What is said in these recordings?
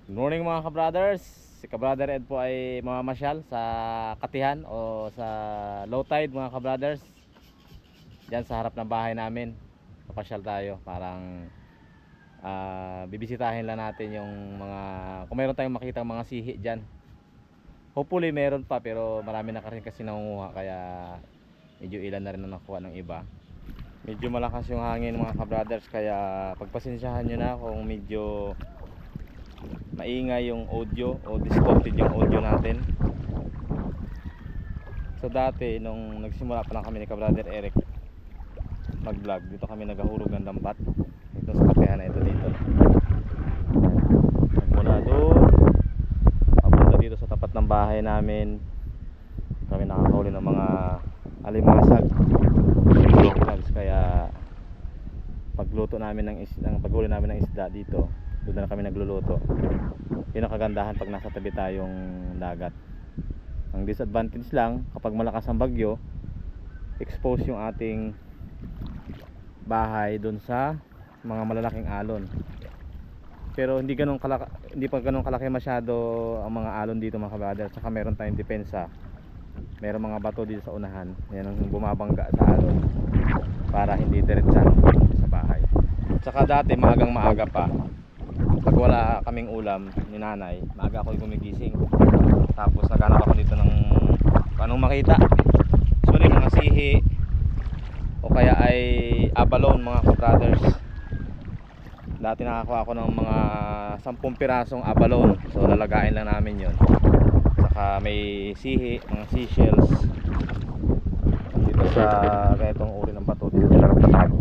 Good morning mga kabrothers. Si Kabrother Ed po ay mamamasyal sa Katihan o sa low tide mga kabrothers. Diyan sa harap ng bahay namin. Papasyal tayo. Parang bibisitahin lang natin yung mga, kung meron tayong makita mga sihi dyan. Hopefully meron pa, pero marami na kasi nangunguha, kaya medyo ilan na rin ang nakuha ng iba. Medyo malakas yung hangin mga kabrothers, kaya pagpasensyahan nyo na kung medyo maingay yung audio o distorted yung audio natin. So dati nung nagsimula pa lang kami ni Kabrother Eric mag vlog, dito kami naghahurog ng dambat dito sa kapehan na ito dito. Mula doon papunta dito sa tapat ng bahay namin, kami nakakahuli ng mga alimasag, kaya pagluto namin ng isda, paghuli namin ng isda dito, doon na kami nagluluto. Yun ang kagandahan pag nasa tabi tayong dagat. Ang disadvantage lang, kapag malakas ang bagyo, expose yung ating bahay doon sa mga malalaking alon. Pero hindi pa ganun kalaki masyado ang mga alon dito mga kabrother. Saka meron tayong depensa. Meron mga bato dito sa unahan, yan ang bumabangga sa alon para hindi diretsahan sa bahay. Saka dati maaga pa, pag wala kaming ulam ni nanay, maaga ako gumigising. Tapos naghanap ako dito ng anong makita. Sorry, mga sihi o kaya ay abalone mga kabrothers. Dati nakakuha ako ng mga 10 pirasong abalone. So lalagain lang namin yun. Saka may sihi, mga seashells dito sa ganitong uri ng bato. Dito sila nagtatago.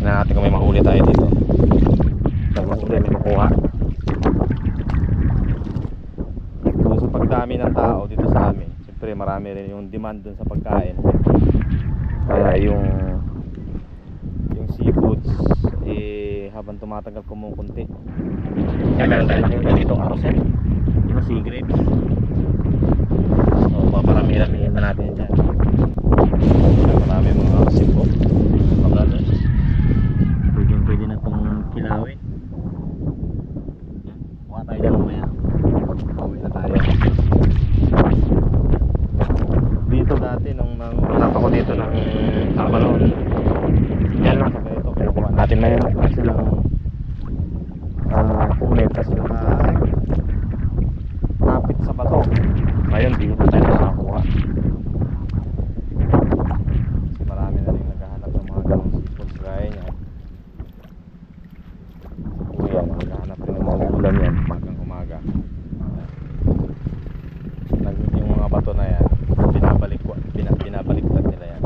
Tingnan natin kung may mahuli tayo dito. Mahuli may makuha. So sa pagdami ng tao dito sa amin, siyempre marami rin yung demand dun sa pagkain. Kaya yung seafoods habang tumatagal kumukunti. Kaya meron tayo nakita dito ang aroset, yung sea grapes. So paparami-ramihin na natin dyan. Marami mga aroset po, pwede na itong kilawin. Kuha tayo dyan mamaya, pauwi na tayo. Dito dati nung hanap ako dito ng abalone, yan lang sa ganito, kinukuha natin. Mayroon pa silang punit kasi nakapit sa bato. Ngayon di na tayo nakakuha kasi marami na rin naghahanap ng mga ganong seafoods gaya niyan. Kuya naghahanap rin ng mga ulam yan hanggang umaga. Yung mga bato na yan binabaliktad nila yan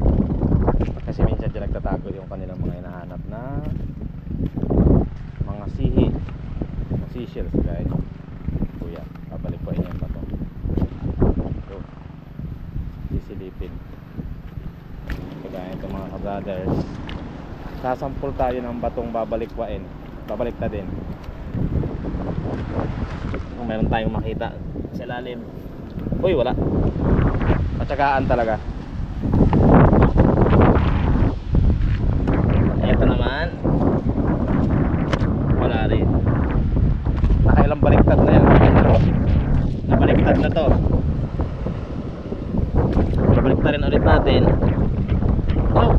kasi minsan dyan nagtatago yung kanilang mga hinahanap na mga sihi, mga seashells guys. Kuya, babalik po inyo yung bato. So, sisilipin. Kagaya ito mga kabrothers, sasampol tayo ng batong babaliktadin kung meron tayong makita sa ilalim. Uy, wala. Patsagaan talaga. Ito naman, wala rin. Nakailang baliktad na yan. Nabaliktad na to. Nabaliktad rin ulit natin. Oh!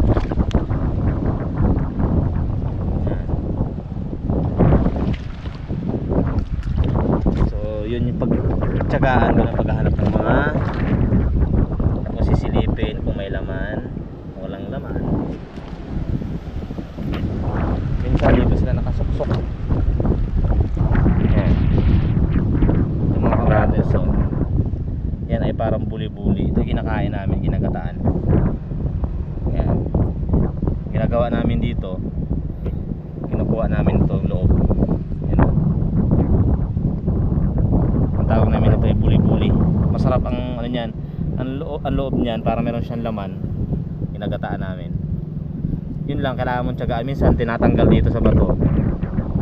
So yun yung pagtsagaan ko na paghahanap ng mga sisilipin kung may laman, walang laman. Minsan dito sila nakasuksok. Yan. Yung mga kabrothers, so yan ay parang buli-buli. Ito kinakain namin, ginagataan. Yan. Ginagawa namin dito, kinukuha namin ito loob. Yan. Ang tawag namin ito ay buli-buli. Masarap ang ano niyan, ang loob niyan, para meron siyang laman. Ginagataan namin. Yun lang, kailangan mong tiyagaan. Minsan tinatanggal dito sa bato,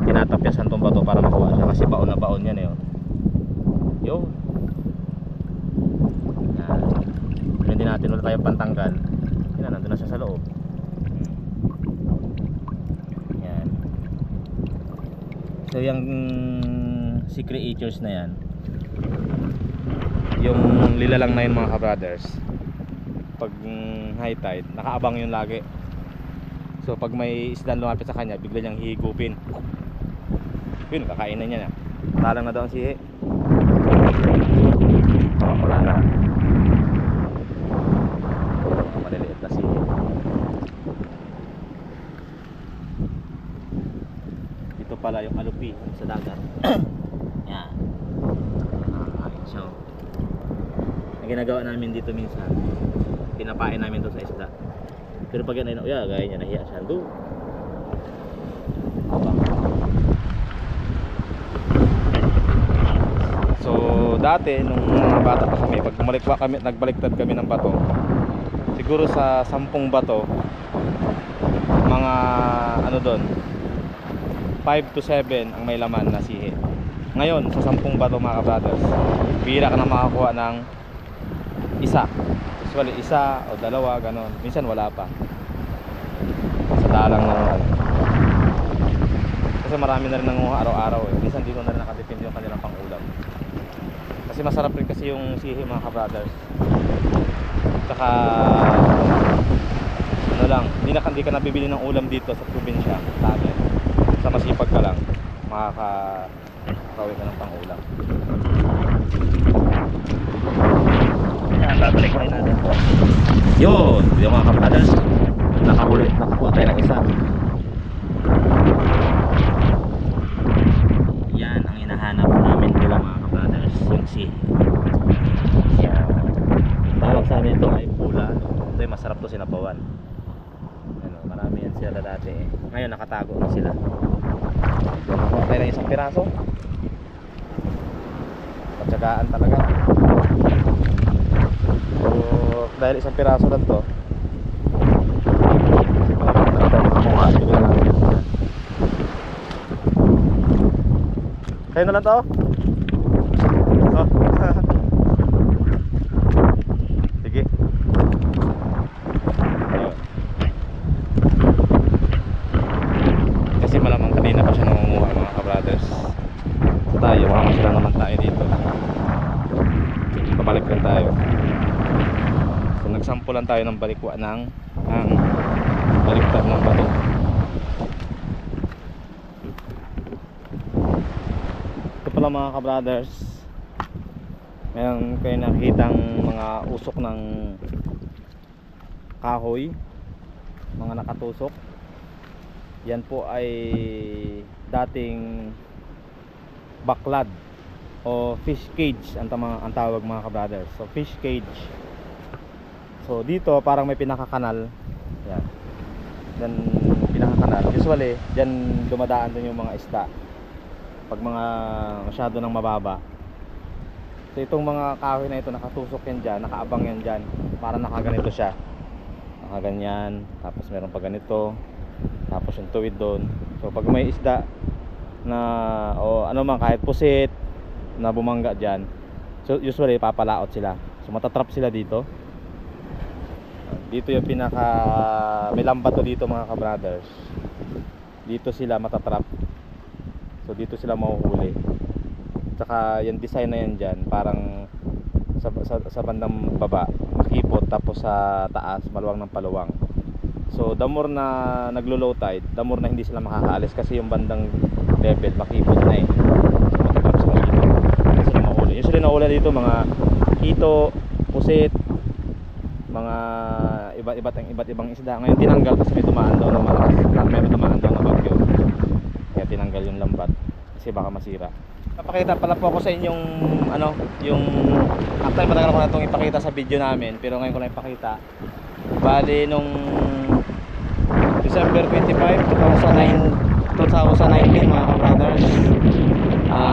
tinatapyasan tong bato para makuha siya, kasi baon na baon yan eh. Yo. Hindi natin ulit tayo pantanggal. Yan, nandun na siya sa loob. Yan. So yung sea creatures na yan, yung lilalang na yun mga kabrothers, pag high tide nakaabang yun lagi. So pag may isdan lumapit sa kanya, bigla niyang hihigupin. Yun, kakainin niya na. Talang na daw ang sihi. Wala na. Maliliit na sihi. Ito pala yung alupi sa dagat. Yan. So ang ginagawa namin dito minsan, pinapain namin doon sa isda. Pero pag yan ay gaya niya, nahiya siya doon. So dati nung mga bata pa kami, pag nagbaliktad kami ng bato, siguro sa 10 bato, mga ano doon, 5 to 7 ang may laman na sihi. Ngayon sa 10 bato mga kabrothers, bihira ka na makakuha ng isa. Usually isa o dalawa, ganon. Minsan wala pa. Sa dalang na naman. Kasi marami na rin nanguha araw-araw eh. Minsan dito na rin nakadepende yung kanilang pang-ulam. Kasi masarap rin kasi yung sihi mga kabrothers. Tsaka ano lang, hindi ka nabibili ng ulam dito sa probinsya. Sa amin, sa masipag ka lang, makakawin ka ng pang-ulam. Babalik tayo natin. Yun, yung mga kabrothers, nakakuha tayo ng isa. Yan ang hinahanap namin dito mga kabrothers, yung sihi. Yan. Tawag sa amin ito ay pula. Ito ay masarap to sinabawan. Ano, marami yan sila dati eh. Ngayon nakatago na sila. Nakakuha tayo ng isang piraso. Patsagaan talaga. So, dahil isang piraso lang to, kayo na lang to? Oh. Sige. Ayun. Kasi malamang kanina pa siya nangunguha mga kabrothers. Tayo, makakasila naman tayo dito. Pabalik lang tayo. So nagsampulan tayo ng balikwa ng baliktad ng bato. Ito pala mga kabrothers, meron kayo nakikitang mga usok ng kahoy, mga nakatusok. Yan po ay dating baklad o fish cage ang tawag mga kabrothers. So fish cage. So dito parang may pinakakanal. Yan. Then pinakakanal. Usually diyan dumadaan din yung mga isda pag mga masyado nang mababa. So itong mga kahoy na ito nakatusok yan dyan, nakaabang yan dyan. Para nakaganito siya. Nakaganyan. Tapos meron pa ganito. Tapos yung tuwid doon. So pag may isda na o ano man, kahit pusit na bumangga dyan, so usually papalaot sila. So matatrap sila dito. Dito yung pinaka may lambat to dito mga kabrothers. Dito sila matatrap. So dito sila mahuhuli. Tsaka yung design na yan dyan, parang sa bandang baba makipot, tapos sa taas maluwang ng paluwang. So the more na naglo-low tide, the more na hindi sila makakaalis kasi yung bandang level makipot na eh. So matatrap sila dito. Kasi sila mahuli. Usually nahuli dito mga hito, pusit, mga iba't ibang isda. Ngayon tinanggal kasi may dumaan daw na malakas. May dumaan daw na bagyo. Kaya tinanggal yung lambat kasi baka masira. Papakita pala po ako sa inyong yung actually matagal ko na itong ipakita sa video namin, pero ngayon ko lang ipakita. Bali nung December 25, 2019 mga kabrothers,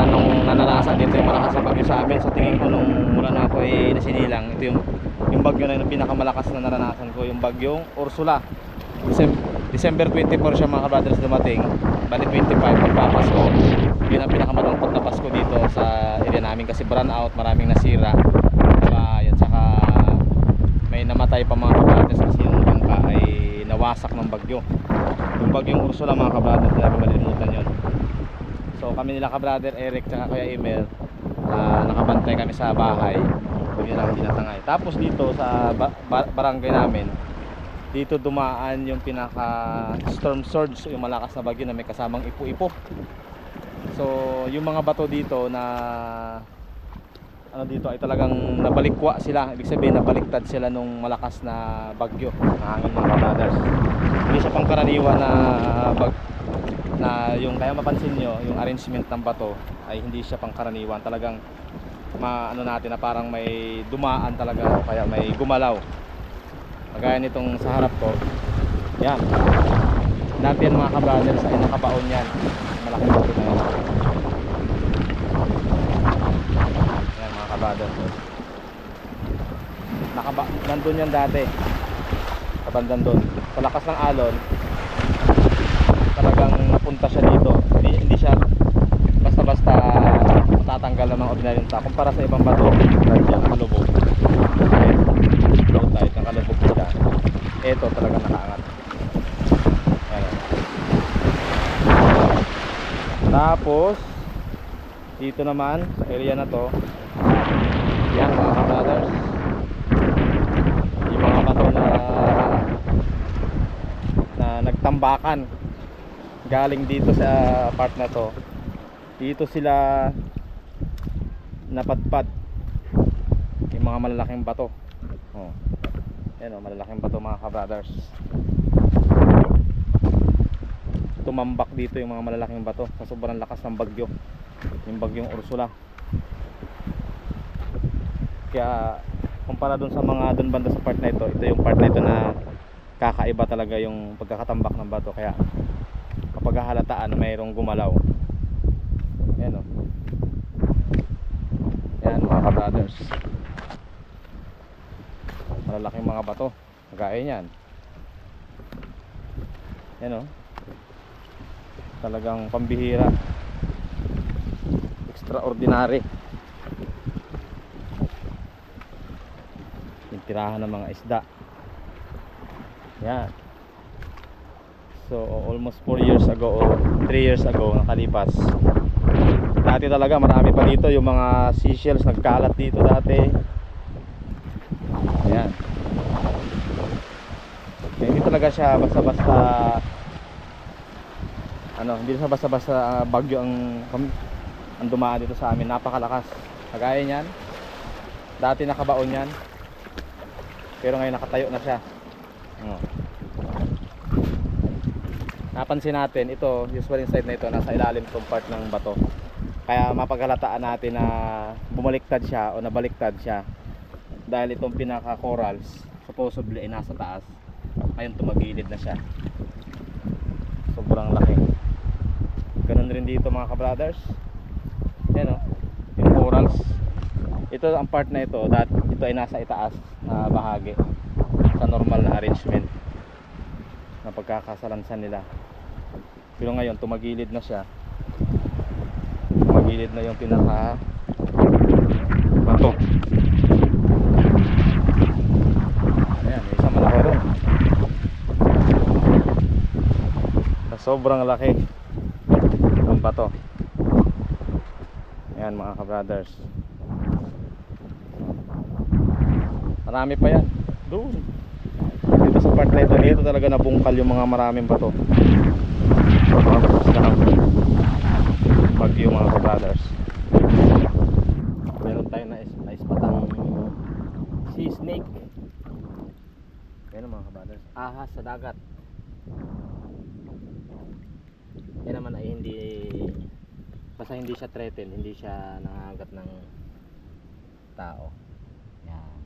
nung nananasan dito yung malakas na bagyo sa amin. Sa tingin ko nung mula na ako ay nasinilang, ito yung bagyo na yung pinakamalakas na naranasan ko, yung bagyong Ursula. December 24 siya mga kabrothers dumating. Bali 25 pagpapasko. Yun ang pinakamalungkot na Pasko dito sa area namin kasi brown out, maraming nasira. Yan, saka may namatay pa mga kabrothers kasi yung bangka ay nawasak ng bagyo. Yung bagyong Ursula mga kabrothers, hindi namin malilimutan yun. So kami nila ka-brother Eric tsaka Kuya Emil, nakabantay kami sa bahay. Hindi lang tinatangay. Tapos dito sa barangay namin, dito dumaan yung pinaka storm surge, yung malakas na bagyo na may kasamang ipo-ipo. So yung mga bato dito na ano dito ay talagang nabalikwa sila. Ibig sabihin nabaliktad sila nung malakas na bagyo na hangin, mga brothers. Hindi siya pangkaraniwan na yung, kaya mapansin nyo yung arrangement ng bato ay hindi siya pangkaraniwan. Talagang ano natin na parang may dumaan talaga o kaya may gumalaw. Kagaya nitong sa harap ko, yan, dati yan mga ka-brothers ay nakabaon yan, malaking bato na yan. Yan mga ka-brothers, nandun yan dati sa bandang doon. Sa lakas ng alon talagang napunta siya dito. Hindi siya basta-basta tatanggal ng mga ordinaryong tao kumpara sa ibang bato dahil siya nakalubog, low tide, nakalubog siya. Ito talagang nakaangat. Ayan. Tapos dito naman sa area na to, yan mga ka-brothers, yung mga bato na nagtambakan galing dito sa part na to, dito sila napadpad yung mga malalaking bato. Oh. Yan o, malalaking bato mga ka-brothers. Tumambak dito yung mga malalaking bato sa sobrang lakas ng bagyo, yung bagyong Ursula. Kaya kumpara dun sa mga dun banda sa part na ito, ito yung part na ito na kakaiba talaga yung pagkakatambak ng bato. Kaya kapag hahalataan na mayroong gumalaw. Yan o, yan mga ka-brothers, malalaking mga bato kagaya yan. Yan o, talagang pambihira, extraordinary yung tirahan ng mga isda. Yan. So almost 4 years ago o 3 years ago nakalipas, dati talaga marami pa dito yung mga seashells, nagkalat dito dati. Ayan. Hindi talaga siya basta-basta hindi siya basta-basta bagyo ang dumaan dito sa amin. Napakalakas. Kagaya niyan, dati nakabaon yan, pero ngayon nakatayo na siya. Napansin natin ito, usually side na ito nasa ilalim tong part ng bato. Kaya mapaghalataan natin na bumaliktad siya o nabaliktad siya dahil itong pinaka corals supposedly ay nasa taas, ngayon tumagilid na siya. Sobrang laki. Ganun rin dito mga ka-brothers. Yan o, yung corals. Ito ang part na ito, ito ay nasa itaas na bahagi sa normal na arrangement na pagkakasalansan nila. Pero ngayon tumagilid na siya. Tumagilid na yung pinaka bato. Ayan, may isang malaki ron. Sobrang laki ng bato. Ayan mga ka-brothers, marami pa yan doon. Dito sa part na ito, dito talaga nabungkal yung mga maraming bato. Bagyo mga ka-brothers. Meron tayo na ispatang sea snake. Yan mga ka-brothers, ahas sa dagat. Yan naman ay basta hindi siya threaten, hindi siya nangagat ng tao. Yan.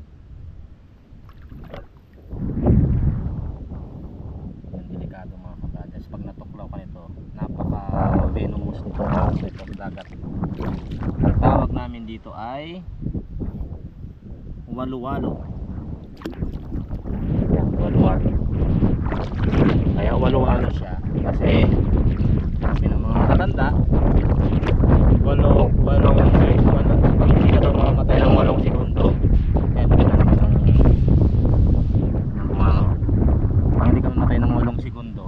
Yan, delikado mga ka-brothers. Pag natuklaw ka nito, napaka venomous nito sa dagat. Ang tawag namin dito ay walu-walo. Walu-walo. Kaya walu-walo siya kasi sabi ng mga matanda, pag hindi ka daw makamatay ng 8 segundo, kaya pinanong ng pag hindi ka mamatay ng 8 segundo,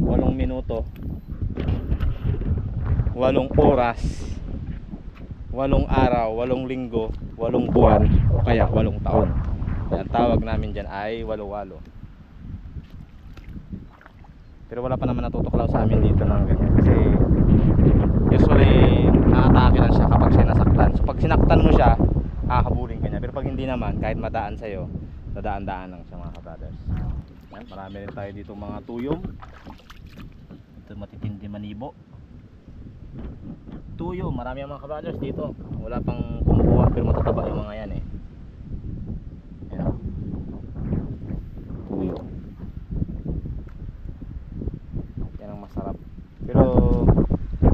8 minuto, oras, 8 araw, 8 linggo, 8 buwan, o kaya 8 taon. Ang tawag namin dyan ay walo-walo. Pero wala pa naman natutuklaw sa amin dito ng ganyan, kasi usually naatake lang siya kapag siya nasaktan. So pag sinaktan mo siya, habulin ka niya. Pero pag hindi naman, kahit madaan sa'yo, nadaan-daan lang siya mga kabrothers. Yan, marami rin tayo dito mga tuyong. Ito matitindi manibo. Tuyo, marami ang mga kabrothers dito. Wala pang kumukuha pero matataba yung mga yan eh. Yan. Tuyo. Yan ang masarap. Pero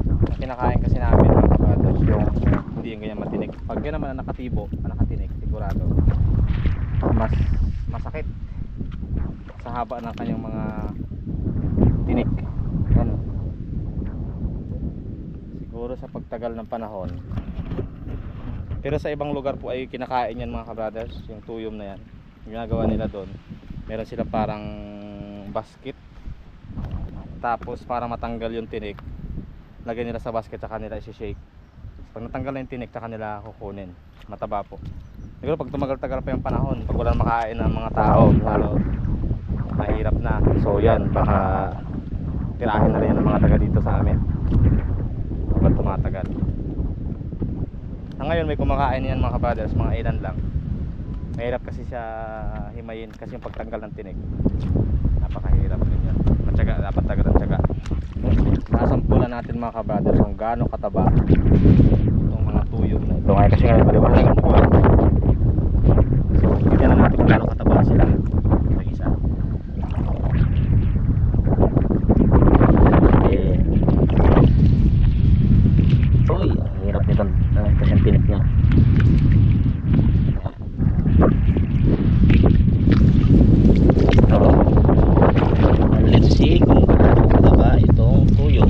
ang kinakain kasi namin mga kabrothers, yung hindi yung ganyan matinik. Pag yan naman nakatibo, nakatinik, sigurado mas masakit sa haba ng kanyang mga tinik. Ano? Siguro sa pagtagal ng panahon. Pero sa ibang lugar po ay kinakain yan mga kabrothers, yung tuyom na yan. Yung ginagawa nila doon, meron silang parang basket, tapos para matanggal yung tinik, lagyan nila sa basket saka nila isi-shake. Pag natanggal na yung tinik saka nila kukunin. Mataba po. Siguro pag tumagal-tagal pa yung panahon, pag wala makain ng mga tao, lalo mahirap na. So yan, baka tirahin na rin ng mga taga dito sa amin kapag tumatagal. Ngayon may kumakain yan mga kabrothers, mga ilan lang. Mahirap kasi siya himayin kasi yung pagtanggal ng tinik, napakahirap din yan. Matyaga, dapat tagal ang tyaga. Sasampulan natin mga kabrothers kung gaano kataba itong mga tuyong na ito. Ngayon kasi ngayon maliwanag ang buwan, so tignan na natin kung gaano kataba sila. Ito isa. Uy, ang hirap nito kasi ang tinik niya. Let's see kung gaano ba itong tuyo.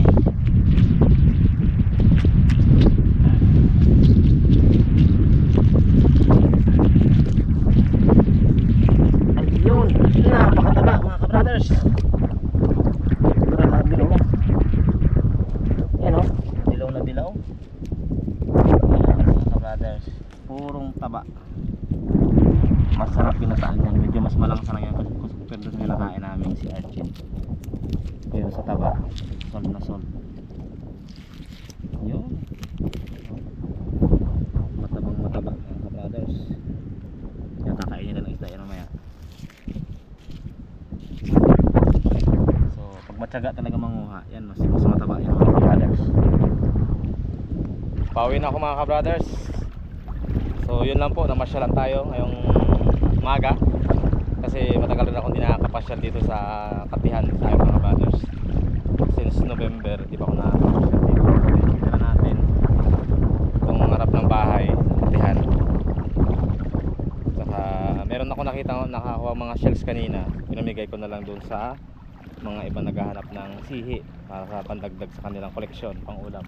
Ayun, napakataba mga kabrothers. Grabe naman. Yan o, dilaw na dilaw. Ayan mga kabrothers, purong taba. Masarap pinataan yan, medyo mas malangsa lang yan kasi pero doon nilakain namin si Archie. Pero sa taba, sol na sol. Yun, matabang mataba mga kabrothers. Yan, kakainin nila ng isda yan mamaya. So pag matyaga talaga manguha, yan mas mataba yan mga kabrothers. Pauwi na ako mga kabrothers. So yun lang po, namasyalan tayo ngayong umaga kasi matagal rin ako hindi nakakapasyal dito sa Katihan sa ayong mga brothers. Since November di ba ako nakakapasyal dito. Tira natin itong harap ng bahay, Katihan. Saka meron ako nakakuha mga shells kanina, pinamigay ko na lang doon sa mga iba naghahanap ng sihi para sa pandagdag sa kanilang koleksyon pang ulam.